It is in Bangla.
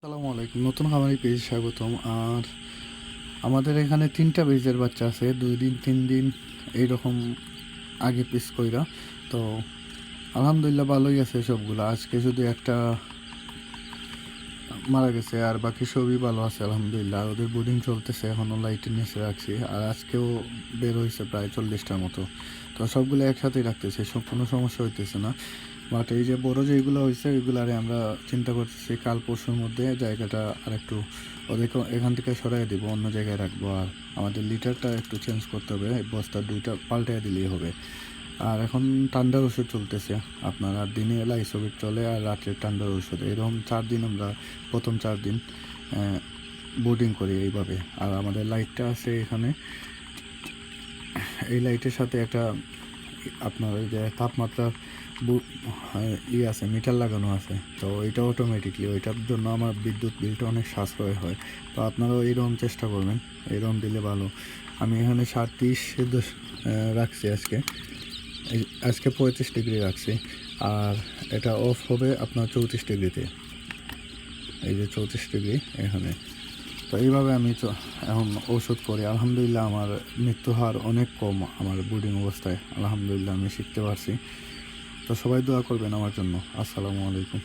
আসসালামু আলাইকুম, নতুন খামারি পেজ স্বাগতম। আর আমাদের এখানে 3টা বেজের বাচ্চা আছে, 2 দিন 3 দিন এইরকম আগে পিস কইরা। তো আলহামদুলিল্লাহ ভালোই আছে সবগুলো। আজকে শুধু একটা মারা গেছে, আর বাকি সবই ভালো আছে আলহামদুলিল্লাহ। আর ওদের বোর্ডিং চলতেছে, এখনও লাইটের নিচে রাখছি। আর আজকেও বের হয়েছে প্রায় 40টার মতো। তো সবগুলো একসাথেই রাখতেছে, সব কোনো সমস্যা হইতেছে না। বাট এই যে বড় যেগুলো হয়েছে ওইগুলারে আমরা চিন্তা করতেছি কাল পরশুর মধ্যে জায়গাটা আর একটু ওদেরকে এখান থেকে সরাই দিব, অন্য জায়গায় রাখবো। আর আমাদের লিটারটা একটু চেঞ্জ করতে হবে, বস্তা 2টা পাল্টাই দিলেই হবে। আর এখন ঠান্ডার ওষুধ চলতেছে আপনার, আর দিনে লাইসোভিট চলে আর রাত্রে ঠান্ডার ওষুধ, এরকম 4 দিন আমরা প্রথম 4 দিন বোর্ডিং করি এইভাবে। আর আমাদের লাইটটা আছে এখানে, এই লাইটের সাথে একটা আপনার ওই যে তাপমাত্রার আছে, মিটার লাগানো আছে। তো এটা অটোমেটিকলি, ওইটার জন্য আমার বিদ্যুৎ বিলটা অনেক সাশ্রয় হয়। তো আপনারাও এইরকম চেষ্টা করবেন, এইরকম দিলে ভালো। আমি এখানে 37 রাখছি আজকে, আজকে 35 ডিগ্রি রাখছি। আর এটা অফ হবে আপনার 34 ডিগ্রিতে, এই যে 34 ডিগ্রি এখানে। তো এইভাবে আমি এখন ওষুধ করি। আলহামদুলিল্লাহ আমার মৃত্যু হার অনেক কম আমার ব্রিডিং অবস্থায়, আলহামদুলিল্লাহ আমি শিখতে পারছি। তো সবাই দোয়া করবেন আমার জন্য। আসসালামু আলাইকুম।